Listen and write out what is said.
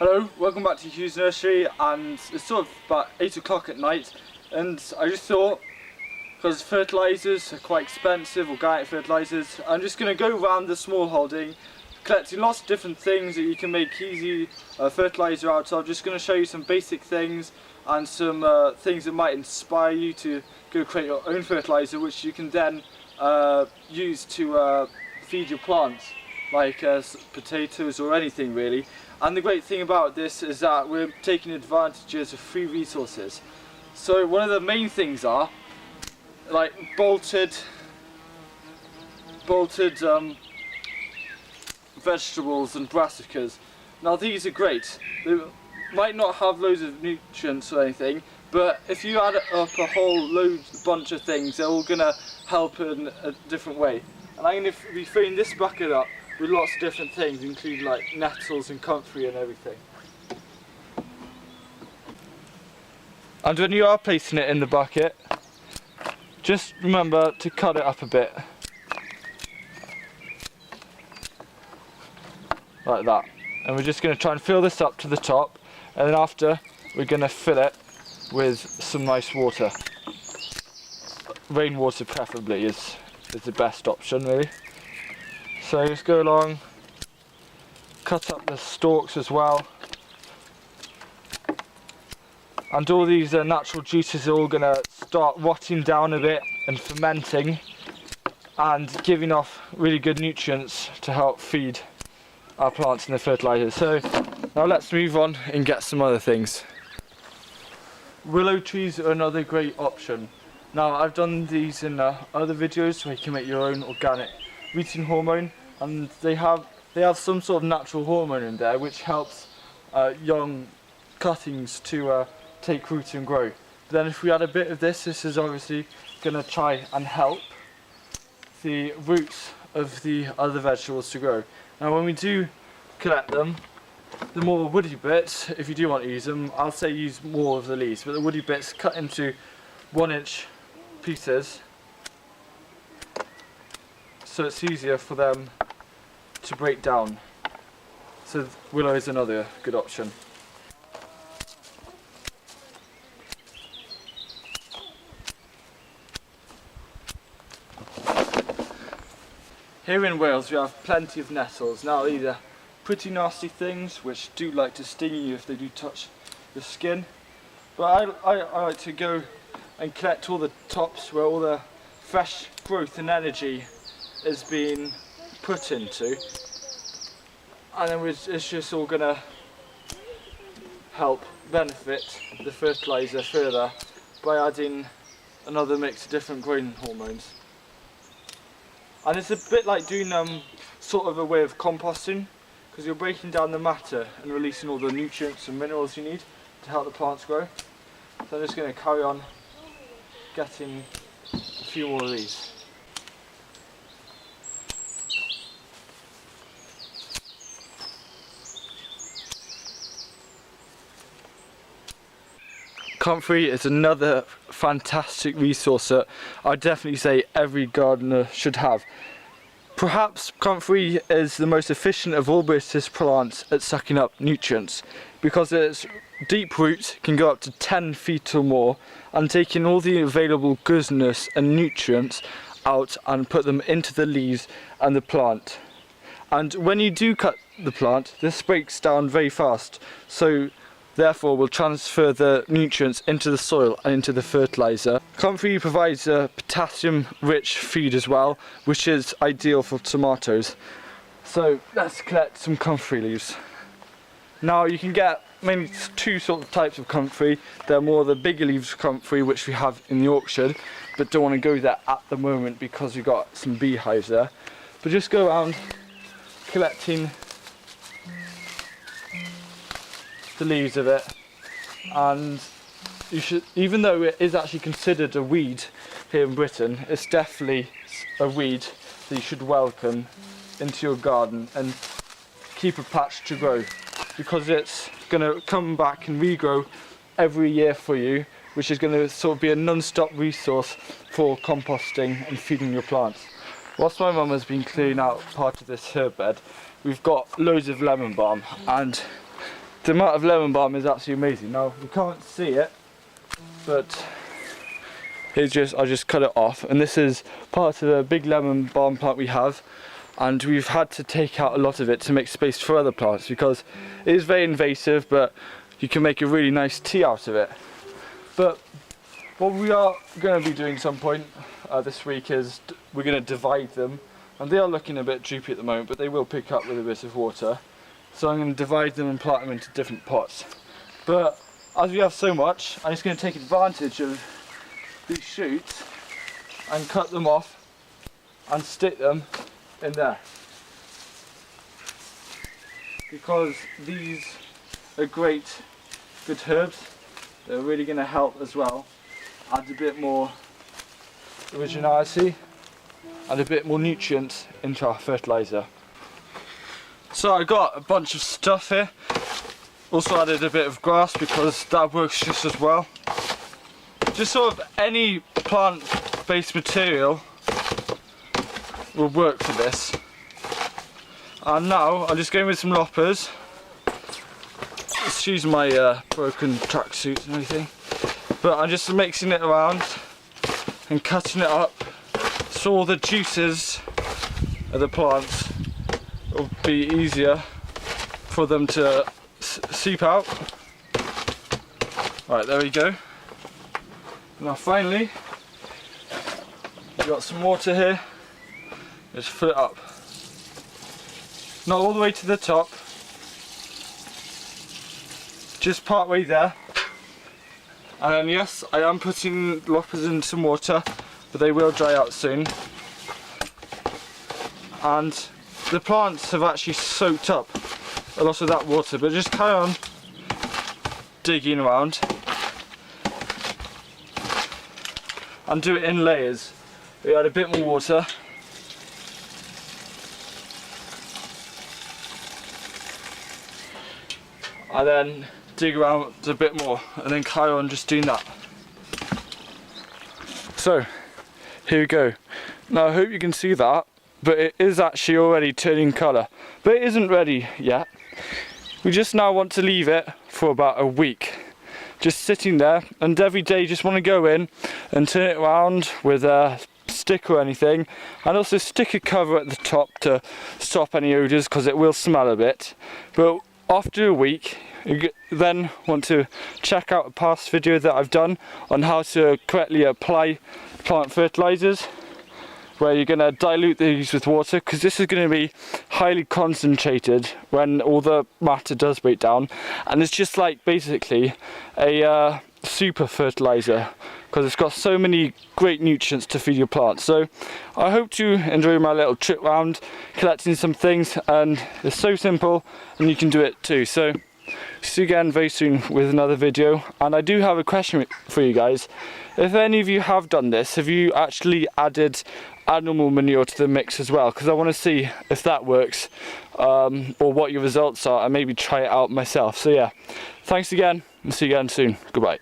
Hello, welcome back to Hugh's Nursery, and it's sort of about 8 o'clock at night, and I just thought, because fertilisers are quite expensive, organic fertilisers, I'm just going to go around the small holding collecting lots of different things that you can make easy fertiliser out of. Just going to show you some basic things and some things that might inspire you to go create your own fertiliser, which you can then use to feed your plants, like potatoes or anything really. And the great thing about this is that we're taking advantages of free resources. So one of the main things are like bolted vegetables and brassicas. Now these are great. They might not have loads of nutrients or anything, but if you add up a whole bunch of things, they're all gonna help in a different way. And I'm going to be filling this bucket up with lots of different things, including like nettles and comfrey and everything. And when you are placing it in the bucket, just remember to cut it up a bit. Like that. And we're just going to try and fill this up to the top, and then after we're going to fill it with some nice water. Rainwater preferably is the best option really. So just go along, cut up the stalks as well, and all these natural juices are all going to start rotting down a bit and fermenting and giving off really good nutrients to help feed our plants in the fertiliser. So now let's move on and get some other things. Willow trees are another great option. Now I've done these in other videos where you can make your own organic rooting hormone, and they have some sort of natural hormone in there which helps young cuttings to take root and grow. But then if we add a bit of this is obviously going to try and help the roots of the other vegetables to grow. Now when we do collect them, the more woody bits, if you do want to use them, I'll say use more of the leaves, but the woody bits cut into 1-inch pieces, so it's easier for them to break down. So willow is another good option. Here in Wales we have plenty of nettles. Now these are pretty nasty things which do like to sting you if they do touch your skin, but I like to go and collect all the tops where all the fresh growth and energy is being put into, and then it's just all going to help benefit the fertiliser further by adding another mix of different growing hormones. And it's a bit like doing sort of a way of composting, because you're breaking down the matter and releasing all the nutrients and minerals you need to help the plants grow. So I'm just going to carry on getting a few more of these. Comfrey is another fantastic resource that I'd definitely say every gardener should have. Perhaps comfrey is the most efficient of all British plants at sucking up nutrients, because its deep roots can go up to 10 feet or more, and taking all the available goodness and nutrients out and put them into the leaves and the plant. And when you do cut the plant, this breaks down very fast, so therefore will transfer the nutrients into the soil and into the fertiliser. Comfrey provides a potassium rich feed as well, which is ideal for tomatoes. So let's collect some comfrey leaves. Now you can get mainly two sort of types of comfrey. They're more the bigger leaves comfrey, which we have in the orchard, but don't want to go there at the moment because we've got some beehives there. But just go around collecting the leaves of it, and you should, even though it is actually considered a weed here in Britain, it's definitely a weed that you should welcome into your garden and keep a patch to grow, because it's going to come back and regrow every year for you, which is going to sort of be a non-stop resource for composting and feeding your plants. Whilst my mum has been clearing out part of this herb bed, we've got loads of lemon balm, and the amount of lemon balm is absolutely amazing. Now you can't see it, but I just cut it off, and this is part of a big lemon balm plant we have, and we've had to take out a lot of it to make space for other plants because it is very invasive, but you can make a really nice tea out of it. But what we are going to be doing some point this week is we're going to divide them, and they are looking a bit droopy at the moment, but they will pick up with a bit of water. So I'm going to divide them and plant them into different pots. But as we have so much, I'm just going to take advantage of these shoots and cut them off and stick them in there, because these are good herbs. They're really going to help as well, add a bit more originality and a bit more nutrients into our fertilizer. So I got a bunch of stuff here. Also added a bit of grass because that works just as well. Just sort of any plant-based material will work for this. And now I'm just going with some loppers. Excuse my broken tracksuit and everything. But I'm just mixing it around and cutting it up so all the juices of the plants will be easier for them to seep out. Right, there we go. Now finally, we've got some water here. Just fill it up. Not all the way to the top, just part way there. And then yes, I am putting loppers in some water, but they will dry out soon. And the plants have actually soaked up a lot of that water, but just carry on digging around and do it in layers. We add a bit more water. And then dig around a bit more, and then carry on just doing that. So here we go. Now I hope you can see that, but it is actually already turning colour, but it isn't ready yet. We just now want to leave it for about a week, just sitting there, and every day just want to go in and turn it around with a stick or anything, and also stick a cover at the top to stop any odours because it will smell a bit. But after a week, you then want to check out a past video that I've done on how to correctly apply plant fertilizers, where you're going to dilute these with water, because this is going to be highly concentrated when all the matter does break down, and it's just like basically a super fertilizer, because it's got so many great nutrients to feed your plants. So I hope to enjoy my little trip round collecting some things, and it's so simple and you can do it too. So see you again very soon with another video. And I do have a question for you guys. If any of you have done this, have you actually added animal manure to the mix as well? Because I want to see if that works, or what your results are, and maybe try it out myself. So yeah, thanks again and see you again soon. Goodbye.